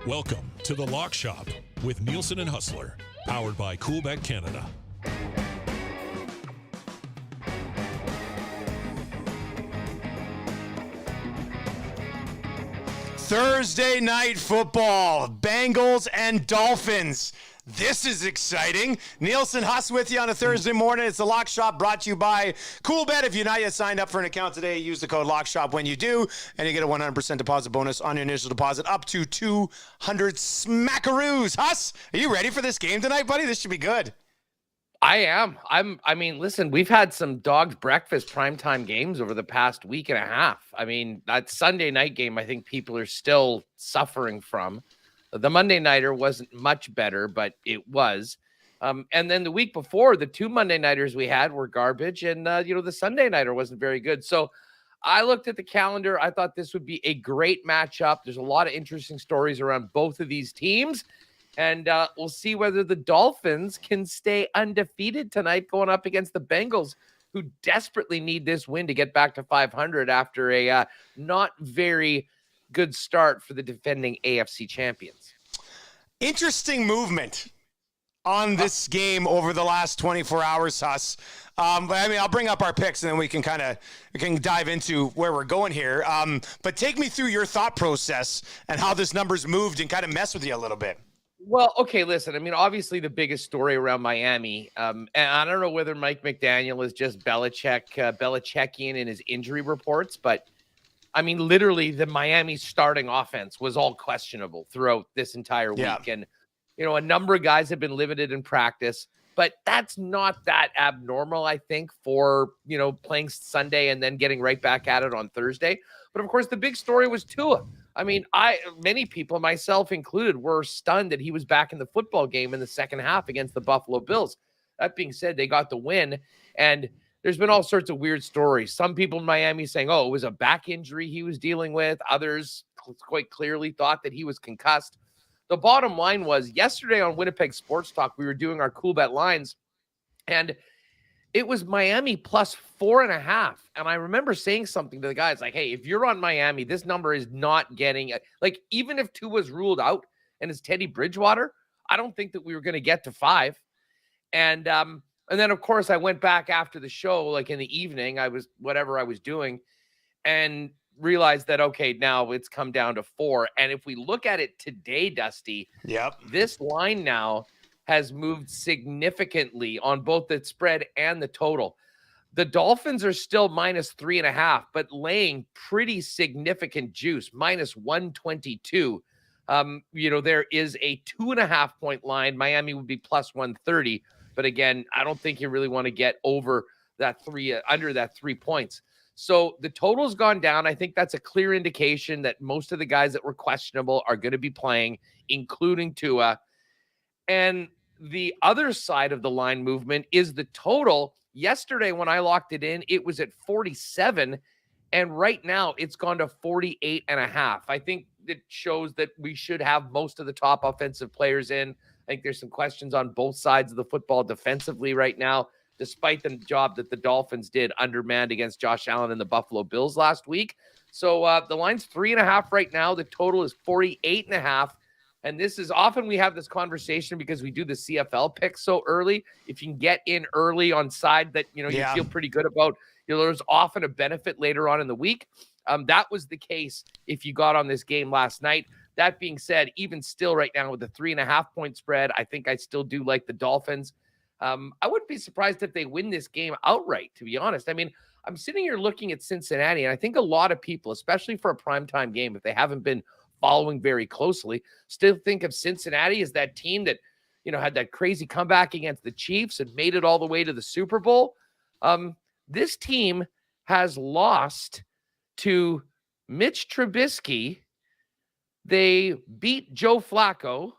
Welcome to The Lock Shop with Nielsen and Hustler, powered by Coolbet Canada. Thursday night football, Bengals and Dolphins. This is exciting. Nielsen Huss with you on a Thursday morning. It's the Lock Shop brought to you by Coolbet. If you're not yet signed up for an account today, use the code LOCKSHOP when you do, and you get a 100% deposit bonus on your initial deposit up to 200 smackaroos. Huss, are you ready for this game tonight, buddy? This should be good. I am. I mean, listen, we've had some dog's breakfast primetime games over the past week and a half. I mean, that Sunday night game, I think people are still suffering from. The Monday nighter wasn't much better, but it was. And then the week before, the two Monday nighters we had were garbage, and the Sunday nighter wasn't very good. So I looked at the calendar. I thought this would be a great matchup. There's a lot of interesting stories around both of these teams. And we'll see whether the Dolphins can stay undefeated tonight going up against the Bengals, who desperately need this win to get back to 500 after a not very good start for the defending AFC champions. Interesting movement on this game over the last 24 hours, Huss. But I mean, I'll bring up our picks and then we can dive into where we're going here. But take me through your thought process and how this number's moved and kind of mess with you a little bit. Well, okay, listen, I mean, obviously the biggest story around Miami, and I don't know whether Mike McDaniel is just Belichickian in his injury reports, but I mean, literally the Miami starting offense was all questionable throughout this entire week. Yeah. And, a number of guys have been limited in practice, but that's not that abnormal, I think, for, playing Sunday and then getting right back at it on Thursday. But of course, the big story was Tua. I mean, many people, myself included, were stunned that he was back in the football game in the second half against the Buffalo Bills. That being said, they got the win, and there's been all sorts of weird stories. Some people in Miami saying, it was a back injury he was dealing with. Others quite clearly thought that he was concussed. The bottom line was yesterday on Winnipeg Sports Talk, we were doing our cool bet lines, and it was Miami plus 4.5. And I remember saying something to the guys like, hey, if you're on Miami, this number is not getting even if two was ruled out and it's Teddy Bridgewater, I don't think that we were going to get to 5. And then of course I went back after the show, like in the evening, I was doing and realized that, okay, now it's come down to 4. And if we look at it today, Dusty, this line now has moved significantly on both the spread and the total. The Dolphins are still minus 3.5, but laying pretty significant juice, minus 122. There is a 2.5 point line. Miami would be plus 130. But again, I don't think you really want to get over that under that 3 points. So the total's gone down. I think that's a clear indication that most of the guys that were questionable are going to be playing, including Tua. And the other side of the line movement is the total. Yesterday, when I locked it in, it was at 47. And right now it's gone to 48.5. I think it shows that we should have most of the top offensive players in. I think there's some questions on both sides of the football defensively right now, despite the job that the Dolphins did undermanned against Josh Allen and the Buffalo Bills last week. So the line's 3.5 right now. The total is 48.5. And this is often we have this conversation because we do the CFL picks so early. If you can get in early on side that, you feel pretty good about, there's often a benefit later on in the week. That was the case if you got on this game last night. That being said, even still right now with the 3.5 point spread, I think I still do like the Dolphins. I wouldn't be surprised if they win this game outright, to be honest. I mean, I'm sitting here looking at Cincinnati, and I think a lot of people, especially for a primetime game, if they haven't been following very closely, still think of Cincinnati as that team that, had that crazy comeback against the Chiefs and made it all the way to the Super Bowl. This team has lost to Mitch Trubisky. They beat Joe Flacco,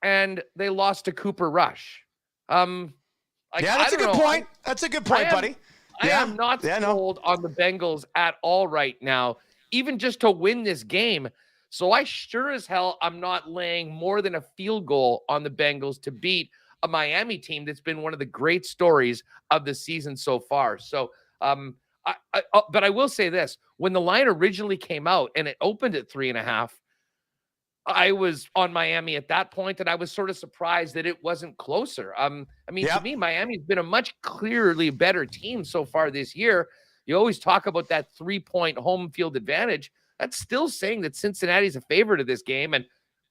and they lost to Cooper Rush. That's a good point. That's a good point, buddy. I am not sold on the Bengals at all right now, even just to win this game. So I sure as hell I'm not laying more than a field goal on the Bengals to beat a Miami team that's been one of the great stories of the season so far. So, but I will say this: when the line originally came out and it opened at 3.5, I was on Miami at that point, and I was sort of surprised that it wasn't closer. To me, Miami's been a much clearly better team so far this year. You always talk about that 3-point home field advantage. That's still saying that Cincinnati's a favorite of this game. And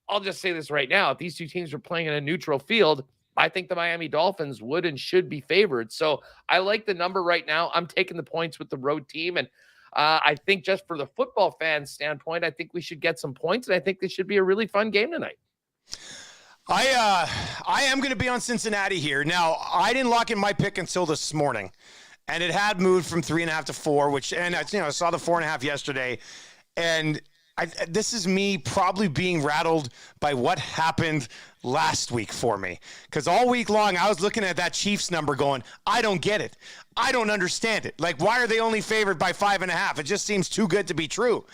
I'll just say this right now. If these two teams were playing in a neutral field, I think the Miami Dolphins would and should be favored. So I like the number right now. I'm taking the points with the road team. And I think just for the football fan standpoint, I think we should get some points. And I think this should be a really fun game tonight. I am going to be on Cincinnati here. Now, I didn't lock in my pick until this morning. And it had moved from 3.5 to 4, I saw the 4.5 yesterday. And this is me probably being rattled by what happened last week for me. Because all week long, I was looking at that Chiefs number going, I don't get it. I don't understand it. Like, why are they only favored by 5.5? It just seems too good to be true.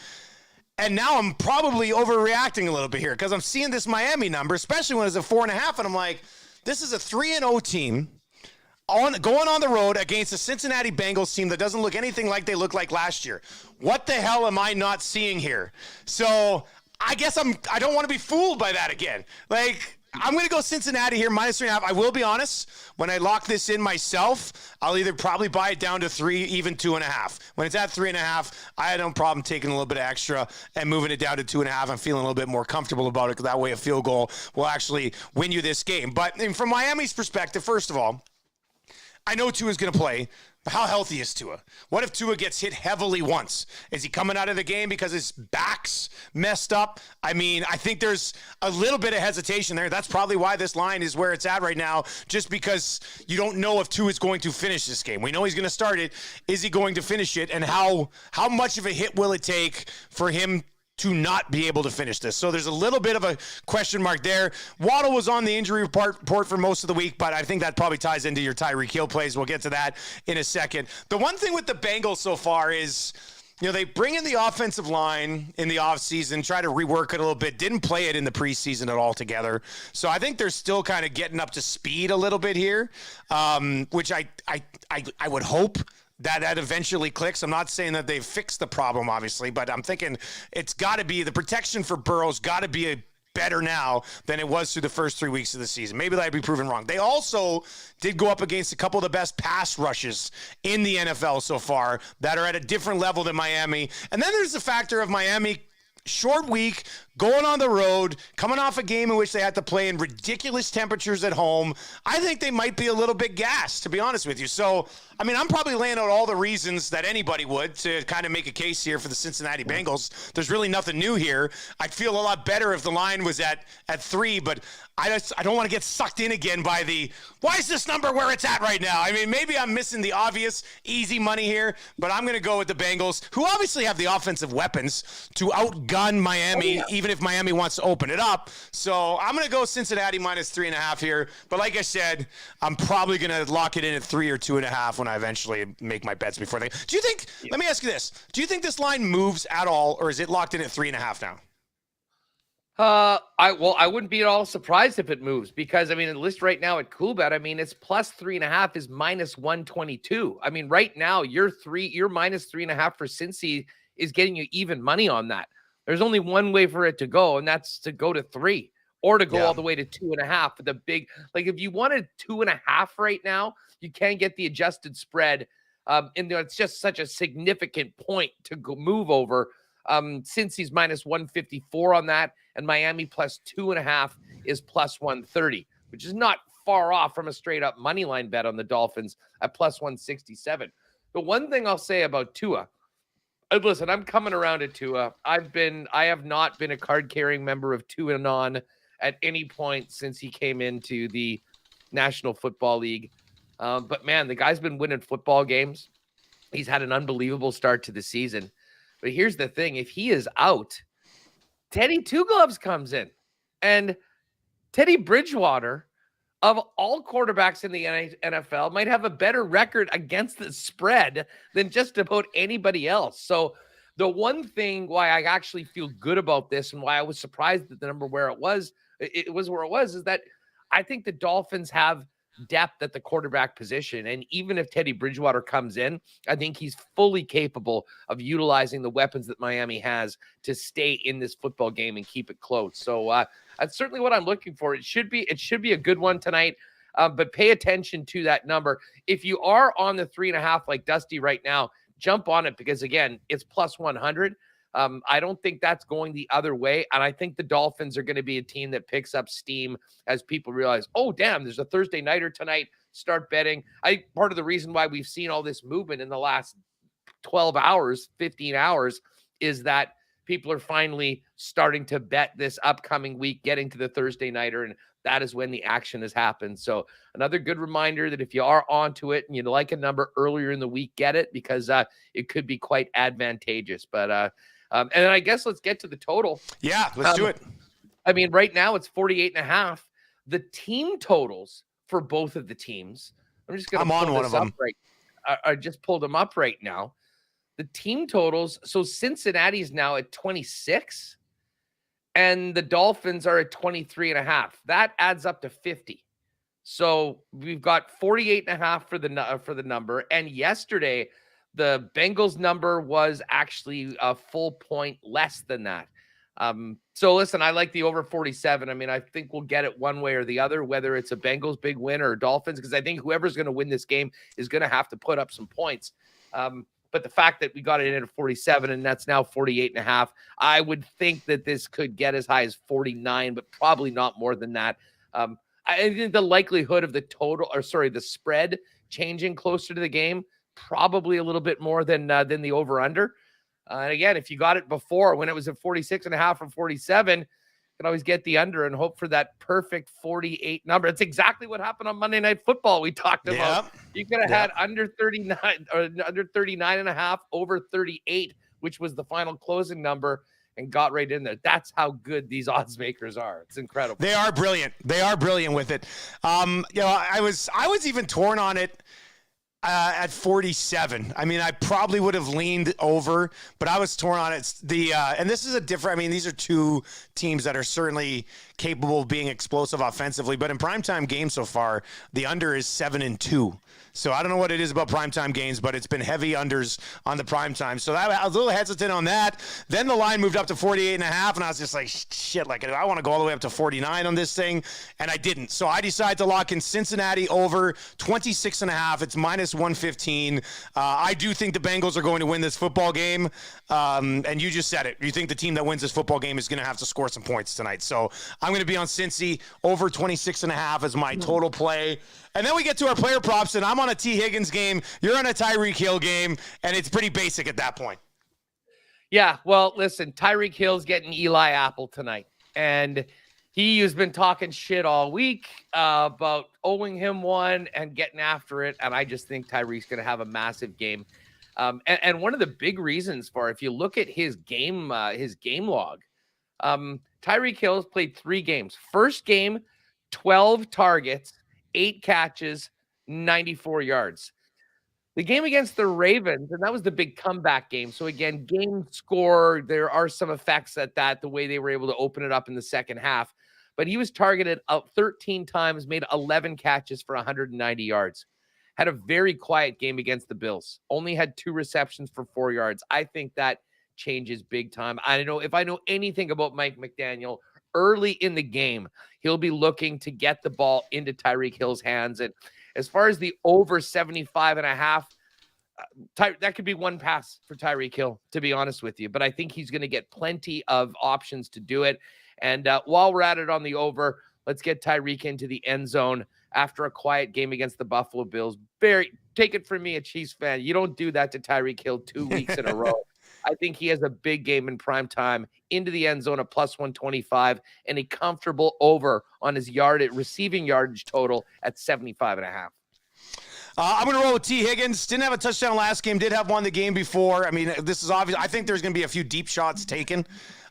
And now I'm probably overreacting a little bit here because I'm seeing this Miami number, especially when it's a 4.5. And I'm like, this is a 3-0 team going on the road against a Cincinnati Bengals team that doesn't look anything like they looked like last year. What the hell am I not seeing here? So I guess I don't want to be fooled by that again. Like, I'm going to go Cincinnati here, -3.5. I will be honest, when I lock this in myself, I'll either probably buy it down to 3, even 2.5. When it's at 3.5, I had no problem taking a little bit extra and moving it down to 2.5. I'm feeling a little bit more comfortable about it because that way a field goal will actually win you this game. But from Miami's perspective, first of all, I know Tua's going to play, but how healthy is Tua? What if Tua gets hit heavily once? Is he coming out of the game because his back's messed up? I mean, I think there's a little bit of hesitation there. That's probably why this line is where it's at right now, just because you don't know if Tua is going to finish this game. We know he's going to start it. Is he going to finish it? And how much of a hit will it take for him to not be able to finish this? So there's a little bit of a question mark there. Waddle was on the injury report for most of the week, but I think that probably ties into your Tyreek Hill plays. We'll get to that in a second. The one thing with the Bengals so far is, they bring in the offensive line in the offseason, try to rework it a little bit, didn't play it in the preseason at all together. So I think they're still kind of getting up to speed a little bit here, which I would hope that eventually clicks. I'm not saying that they've fixed the problem, obviously, but I'm thinking it's got to be, the protection for Burrow's got to be better now than it was through the first 3 weeks of the season. Maybe that'd be proven wrong. They also did go up against a couple of the best pass rushes in the NFL so far that are at a different level than Miami. And then there's the factor of Miami, short week, going on the road, coming off a game in which they had to play in ridiculous temperatures at home. I think they might be a little bit gassed, to be honest with you. So, I'm probably laying out all the reasons that anybody would to kind of make a case here for the Cincinnati Bengals. There's really nothing new here. I'd feel a lot better if the line was at 3, but I don't want to get sucked in again by why is this number where it's at right now? Maybe I'm missing the obvious easy money here, but I'm going to go with the Bengals, who obviously have the offensive weapons to outgun Miami, even if Miami wants to open it up. So I'm going to go Cincinnati -3.5 here. But like I said, I'm probably going to lock it in at 3 or 2.5 when I eventually make my bets before do you think, let me ask you this, do you think this line moves at all, or is it locked in at 3.5 now? I wouldn't be at all surprised if it moves because, the list right now at Coolbet, it's +3.5 is -122. Right now your -3.5 for Cincy is getting you even money on that. There's only one way for it to go, and that's to go to 3 or to go all the way to 2.5. The big, if you wanted 2.5 right now, you can't get the adjusted spread. And it's just such a significant point to go move over. Cincy's -154 on that, and Miami +2.5 is +130, which is not far off from a straight up money line bet on the Dolphins at +167. The one thing I'll say about Tua, listen, I'm coming around to Tua. I have not been a card carrying member of Tua at any point since he came into the National Football League. But man, the guy's been winning football games. He's had an unbelievable start to the season. But here's the thing. If he is out, Teddy Two Gloves comes in. And Teddy Bridgewater, of all quarterbacks in the NFL, might have a better record against the spread than just about anybody else. So the one thing why I actually feel good about this and why I was surprised at the number where it was where it was, is that I think the Dolphins have depth at the quarterback position. And even if Teddy Bridgewater comes in, I think he's fully capable of utilizing the weapons that Miami has to stay in this football game and keep it close. So that's certainly what I'm looking for. It should be a good one tonight. But pay attention to that number. If you are on the 3.5 like Dusty right now, jump on it because, again, it's plus 100. I don't think that's going the other way. And I think the Dolphins are going to be a team that picks up steam as people realize, oh, damn, there's a Thursday nighter tonight. Start betting. Part of the reason why we've seen all this movement in the last 12 hours, 15 hours, is that people are finally starting to bet this upcoming week, getting to the Thursday nighter. And that is when the action has happened. So another good reminder that if you are onto it and you'd like a number earlier in the week, get it because it could be quite advantageous. But and then I guess let's get to the total. Yeah, let's do it. I mean, right now it's 48.5. The team totals for both of the teams. I'm just going to pull one of them. I just pulled them up right now. The team totals. So Cincinnati's now at 26. And the Dolphins are at 23.5. That adds up to 50. So we've got 48.5 for the number. And yesterday, the Bengals number was actually a full point less than that. So listen, I like the over 47. I mean, I think we'll get it one way or the other, whether it's a Bengals big win or Dolphins, because I think whoever's going to win this game is going to have to put up some points. But the fact that we got it in at 47 and that's now 48.5, I would think that this could get as high as 49, but probably not more than that. I think the likelihood of the spread changing closer to the game, probably a little bit more than the over-under. And again, if you got it before when it was at 46.5 or 47, you can always get the under and hope for that perfect 48 number. It's exactly what happened on Monday Night Football. We talked about. You could have had under 39 or under 39.5, over 38, which was the final closing number, and got right in there. That's how good these odds makers are. It's incredible. They are brilliant. They are brilliant with it. I was even torn on it. At 47. I mean, I probably would have leaned over, but I was torn on it. And this is these are two teams that are certainly capable of being explosive offensively, but in primetime games so far, the under is 7-2. So I don't know what it is about primetime games, but it's been heavy unders on the primetime. So I was a little hesitant on that. Then the line moved up to 48.5, and I was just like, shit, like I want to go all the way up to 49 on this thing, and I didn't. So I decided to lock in Cincinnati over 26.5. It's minus 115. I do think the Bengals are going to win this football game, and you just said it. You think the team that wins this football game is going to have to score some points tonight. So I'm going to be on Cincy over 26.5 as my total play. And then we get to our player props, and I'm on a T. Higgins game. You're on a Tyreek Hill game, and it's pretty basic at that point. Yeah, well, listen, Tyreek Hill's getting Eli Apple tonight, and he has been talking shit all week about owing him one and getting after it, and I just think Tyreek's going to have a massive game. And one of the big reasons for it, if you look at his game log, Tyreek Hill has played 3 games. First game, 12 targets, 8 catches, 94 yards. The game against the Ravens, and that was the big comeback game. So again, game score, there are some effects at that, the way they were able to open it up in the second half. But he was targeted 13 times, made 11 catches for 190 yards. Had a very quiet game against the Bills. Only had 2 receptions for 4 yards. I think that changes big time. I know if I know anything about Mike McDaniel, early in the game, he'll be looking to get the ball into Tyreek Hill's hands. And as far as the over 75.5, that could be one pass for Tyreek Hill, to be honest with you. But I think he's going to get plenty of options to do it. And while we're at it on the over, let's get Tyreek into the end zone after a quiet game against the Buffalo Bills. Take it from me, a Chiefs fan. You don't do that to Tyreek Hill 2 weeks in a row. I think he has a big game in prime time into the end zone at plus 125 and a comfortable over on his receiving yardage total at 75.5. I'm going to roll with T. Higgins. Didn't have a touchdown last game. Did have one the game before. I mean, this is obvious. I think there's going to be a few deep shots taken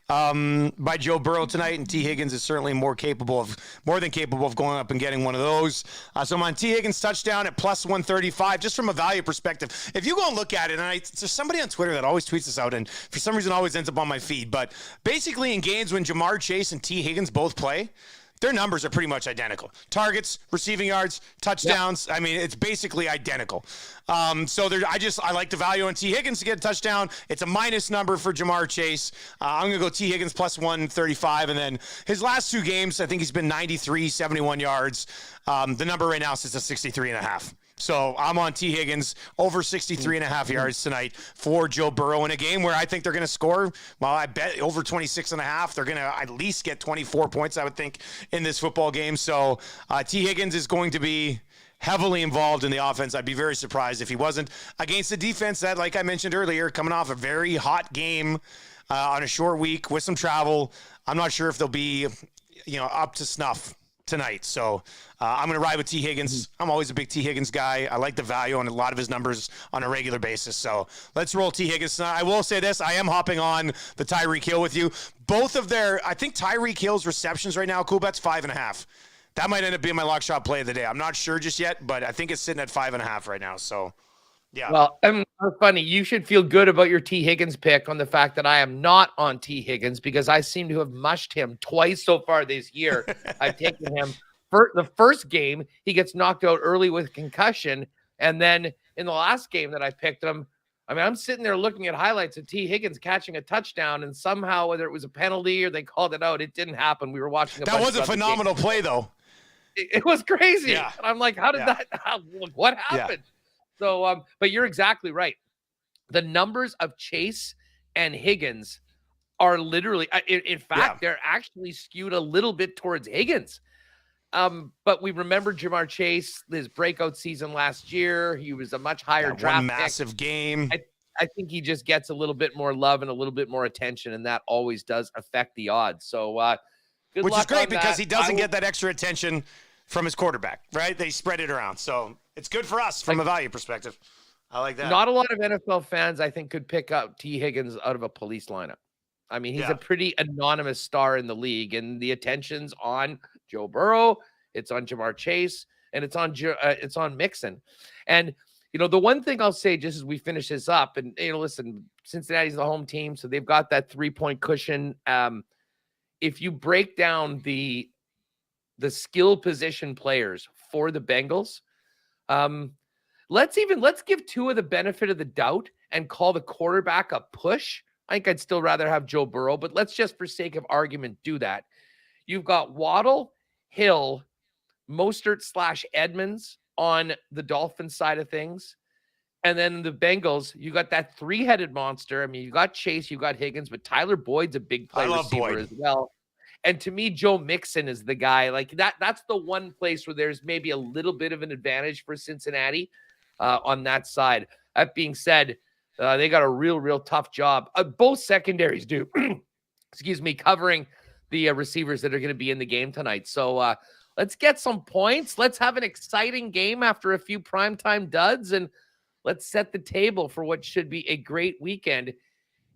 by Joe Burrow tonight, and T. Higgins is certainly more than capable of going up and getting one of those. So I'm on T. Higgins touchdown at plus 135, just from a value perspective. If you go and look at it, and there's somebody on Twitter that always tweets this out, and for some reason always ends up on my feed, but basically in games when Jamar Chase and T. Higgins both play, their numbers are pretty much identical. Targets, receiving yards, touchdowns. I mean, it's basically identical. So I like the value on T. Higgins to get a touchdown. It's a minus number for Jamar Chase. I'm going to go T. Higgins plus 135. And then his last 2 games, I think he's been 93, 71 yards. The number right now sits at 63.5. So I'm on T. Higgins over 63.5 yards tonight for Joe Burrow in a game where I think they're going to score. Well, I bet over 26.5. They're going to at least get 24 points, I would think, in this football game. So T. Higgins is going to be heavily involved in the offense. I'd be very surprised if he wasn't against a defense that, like I mentioned earlier, coming off a very hot game on a short week with some travel. I'm not sure if they'll be, up to snuff tonight. So I'm going to ride with T. Higgins. I'm always a big T. Higgins guy. I like the value on a lot of his numbers on a regular basis. So let's roll T. Higgins. I will say this. I am hopping on the Tyreek Hill with you. Both of I think Tyreek Hill's receptions right now, Cool Bet's 5.5. That might end up being my lock shot play of the day. I'm not sure just yet, but I think it's sitting at 5.5 right now. So yeah. Well, funny. You should feel good about your T. Higgins pick on the fact that I am not on T. Higgins because I seem to have mushed him twice so far this year. I've taken him for the first game. He gets knocked out early with concussion. And then in the last game that I picked him, I'm sitting there looking at highlights of T. Higgins catching a touchdown, and somehow, whether it was a penalty or they called it out, it didn't happen. We were watching that was a phenomenal play, though. It was crazy. Yeah. And I'm like, what happened? Yeah. So, but you're exactly right. The numbers of Chase and Higgins are literally, in fact, they're actually skewed a little bit towards Higgins. But we remember Jamar Chase, his breakout season last year. He was a much higher draft one massive game. I think he just gets a little bit more love and a little bit more attention, and that always does affect the odds. So, which is great because he doesn't get that extra attention from his quarterback, right? They spread it around. So it's good for us from a value perspective. I like that. Not a lot of NFL fans, I think, could pick up T. Higgins out of a police lineup. I mean, he's a pretty anonymous star in the league, and the attention's on Joe Burrow, it's on Jamar Chase, and it's on Mixon. And, the one thing I'll say just as we finish this up, and, listen, Cincinnati's the home team, so they've got that 3-point cushion. If you break down the skill position players for the Bengals, let's give Tua the benefit of the doubt and call the quarterback a push. I think I'd still rather have Joe Burrow, but let's just, for sake of argument, do that. You've got Waddle, Hill, Mostert/Edmonds on the Dolphins side of things. And then the Bengals, you got that 3-headed monster. I mean, you got Chase, you got Higgins, but Tyler Boyd's a big play receiver as well. And to me, Joe Mixon is the guy like that. That's the one place where there's maybe a little bit of an advantage for Cincinnati on that side. That being said, they got a real tough job. Both secondaries do, covering the receivers that are going to be in the game tonight. So let's get some points. Let's have an exciting game after a few primetime duds, and let's set the table for what should be a great weekend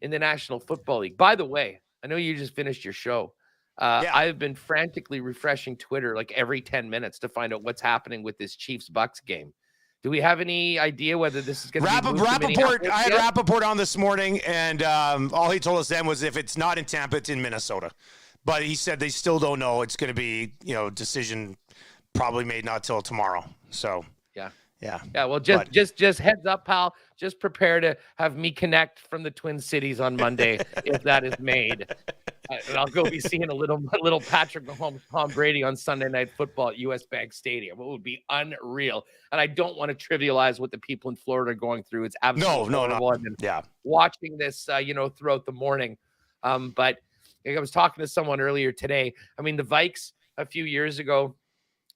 in the National Football League. By the way, I know you just finished your show. I've been frantically refreshing Twitter like every 10 minutes to find out what's happening with this Chiefs-Bucks game. Do we have any idea whether this is going to be Rappaport? I had Rappaport on this morning, and all he told us then was if it's not in Tampa, it's in Minnesota. But he said they still don't know. It's going to be, decision probably made not till tomorrow. So yeah. Well, just heads up, pal. Just prepare to have me connect from the Twin Cities on Monday if that is made. And I'll go be seeing a little Patrick Mahomes, Tom Brady on Sunday Night Football at US Bank Stadium. It would be unreal. And I don't want to trivialize what the people in Florida are going through. It's absolutely horrible. Yeah. Watching this, throughout the morning. But I was talking to someone earlier today. I mean, the Vikes a few years ago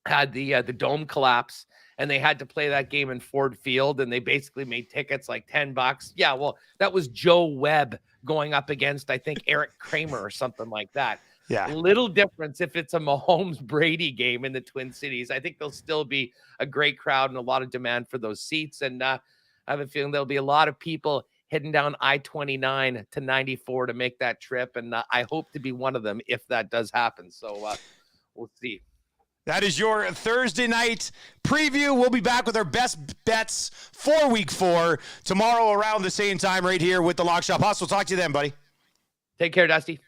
had the dome collapse, and they had to play that game in Ford Field, and they basically made tickets like $10. Yeah, well, that was Joe Webb going up against, I think, Eric Kramer or something like that. Yeah. Little difference if it's a Mahomes-Brady game in the Twin Cities. I think there'll still be a great crowd and a lot of demand for those seats, and I have a feeling there'll be a lot of people heading down I-29 to 94 to make that trip, and I hope to be one of them if that does happen. So we'll see. That is your Thursday night preview. We'll be back with our best bets for Week 4 tomorrow around the same time right here with the Lock Shop Hustle. Talk to you then, buddy. Take care, Dusty.